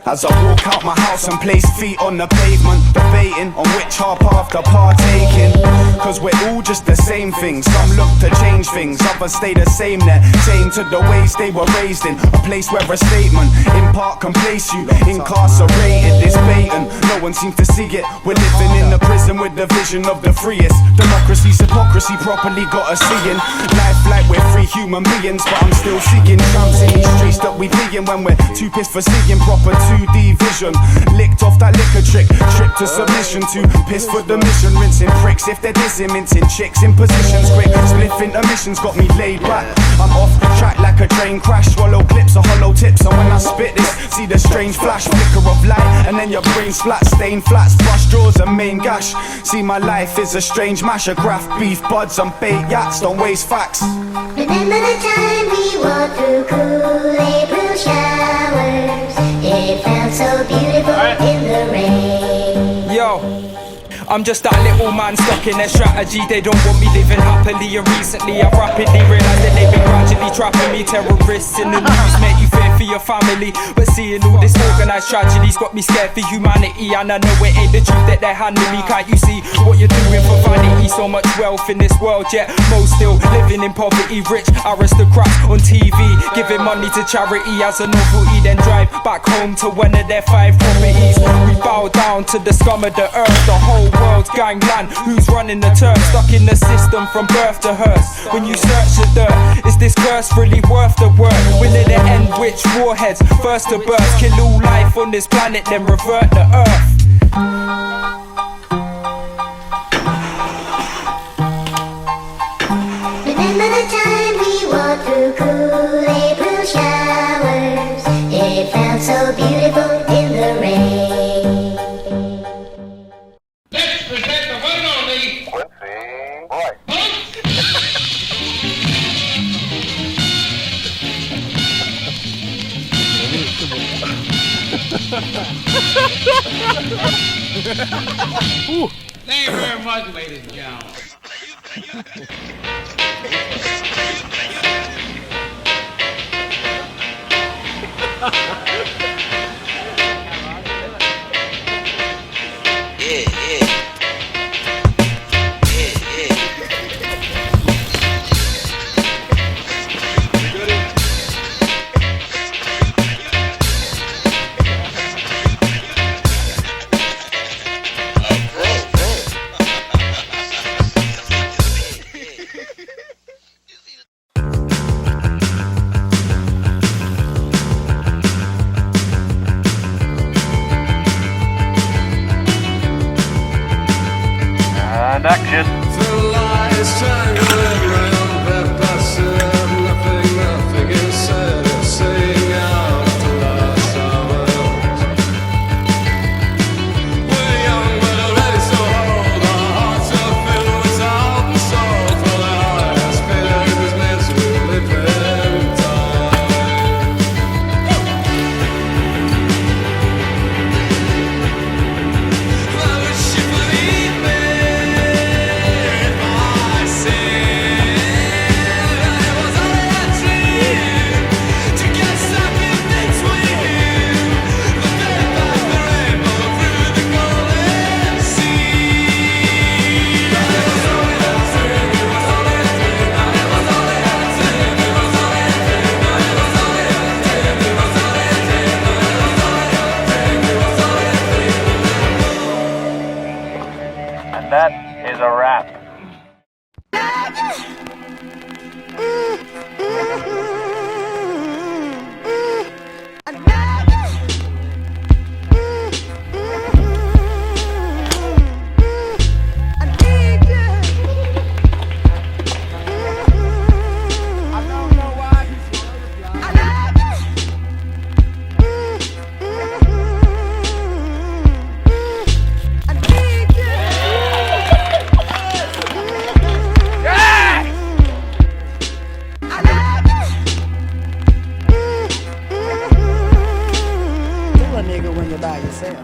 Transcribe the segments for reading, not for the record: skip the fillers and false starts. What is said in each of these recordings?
As I walk out my house and place feet on the pavement, debating on which half path to partaking. Cause we're all just the same thing. Some look to change things, others stay the same. They're chained to the ways they were raised in. A place where a statement in part can place you incarcerated. It's baiting, no one seems to see it. We're living in a prison with the vision of the freest. Democracy's hypocrisy properly got us seeing life like we're free human beings, but I'm still seeing tramps in these streets that we be in when we're too pissed for seeing proper 2D vision. Licked off that liquor trick, tripped to submission, too pissed for the mission. Rinsing pricks if they're dissing, mincing chicks in positions quick. Spliff intermissions got me laid back. I'm off track like a train crash. Swallow clips or hollow tips, and when I spit this, see the strange flash, flicker of light, and then your brain splat, stain flats, brush jaws and main gash. See my life is a strange mash of craft beef buds and bait yachts, don't waste facts. Remember the time we walked through cool April showers. It felt so beautiful in the rain. Yo, I'm just that little man stuck in their strategy. They don't want me living happily, and recently I've rapidly realised that they've been gradually trapping me. Terrorists in the news make you fear for your family, but seeing all this organised tragedy's got me scared for humanity. And I know it ain't the truth that they're handing me. Can't you see what you're doing for vanity? So much wealth in this world, yet most still living in poverty. Rich aristocrats on TV giving money to charity as a novelty, then drive back home to one of their 5 properties. We bow down to the scum of the earth, the whole world's gangland. Who's running the turn? Stuck in the system from birth to hearse. When you search the dirt, is this curse really worth the work? Will it end which warheads first to burst? Kill all life on this planet, then revert the earth. Remember the time we walked through cool April showers. It felt so beautiful in the rain. Let's present the one and only Quincy Boy. Thank you very much, ladies and gentlemen. And action. And that is a wrap. When you're by yourself.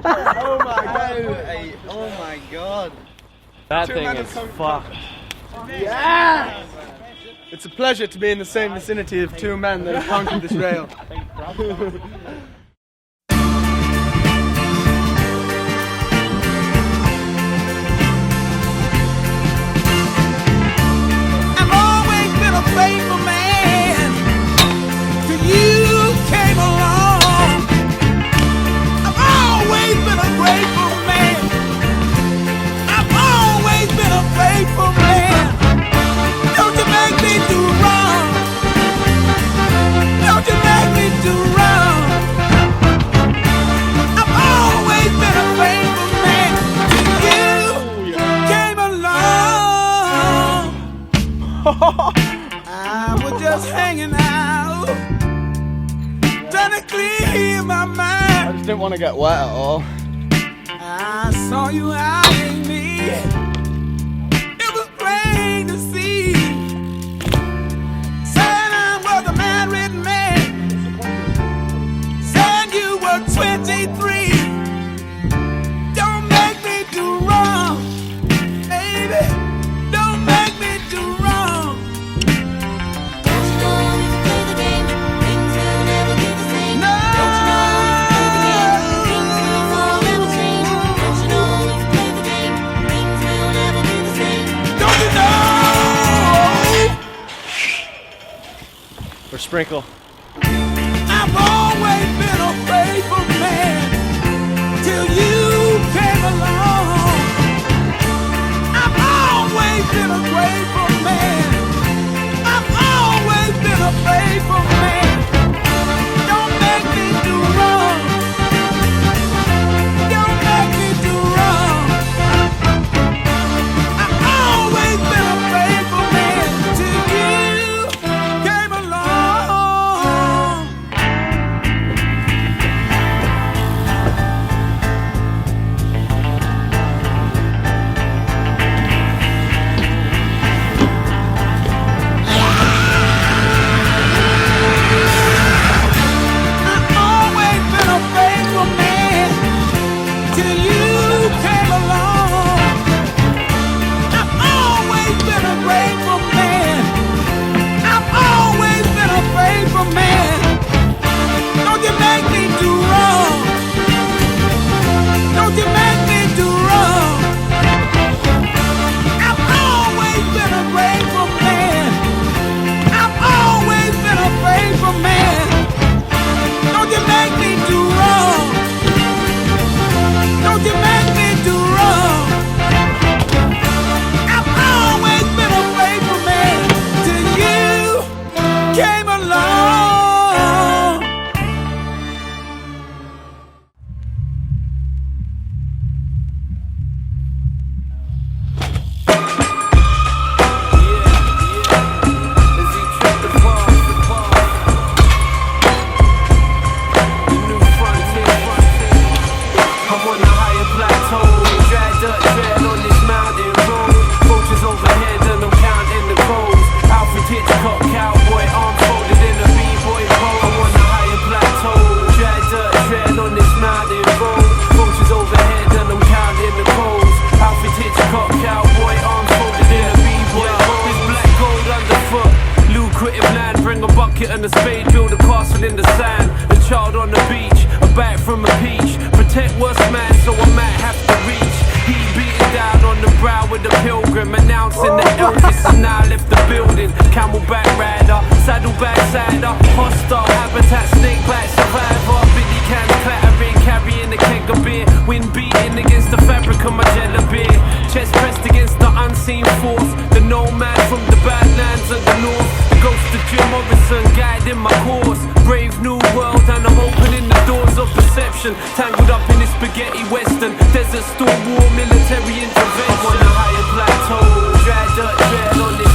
Oh my god. Oh my god. That thing is fucked. Yeah! It's a pleasure to be in the same vicinity of two men that have conquered this rail. I've always been a faithful man till you came along. I've always been a grateful man. I've always been a faithful man. Don't you make me do wrong. Don't you make me do wrong. I've always been a faithful man till you came along. I was just hanging out, trying to clear my mind. I just didn't want to get wet at all. I saw you eyeing me. It was plain to see. Said I was a married man. Said you were 23. Don't make me do wrong, baby. Don't make me do wrong. Don't you know if you play the game, things will never be the same. No. Don't you know if you play the game, things will forever change. Don't you know if you play the game, things will never be the same. Don't you know? Or sprinkle. I've always been a faithful man till you came along. I've always been a grateful man. I've always been a faithful man. Don't make me do wrong. Don't make me do wrong. I've always been a faithful man till you came along. I've always been a faithful man till you came along. I've always been a grateful man. I've always been a faithful man. Don't you make me do wrong. Don't you make me do wrong. I've always been a grateful man. I've always been a faithful man. Don't you make me do wrong. Don't you make me do wrong. I've always been a faithful man till you came along. I'm on a higher plateau, drag dirt trail on this mountain road. Vultures overhead and I'm counting the crows. Alfred Hitchcock, cowboy, arms folded in a b-boy pose. I'm on a higher plateau, drag dirt trail on this mountain road. Vultures overhead and I'm counting the crows. Alfred Hitchcock, cowboy, arms folded in a b-boy pose. This black gold underfoot, lucrative land. Bring a bucket and a spade, build a castle in the sand. A child on the beach, a bat from a peach. Protect what's man, so I might have to reach. He beating down on the brow with a pilgrim, announcing that Elvis has now left the building. Camelback rider, saddleback sider, hostile habitat, snakeback survivor. Biddy cans clattering, carrying a keg of beer. Wind beating against the fabric of my jelly beer. Chest pressed against the unseen force. The nomad from the badlands of the north. The ghost of Jim Morrison guiding my course. Brave new world and I'm opening the doors of perception. Tangled up in this spaghetti western. Desert storm war, military intervention. I'm on a higher plateau, drag dirt trail on this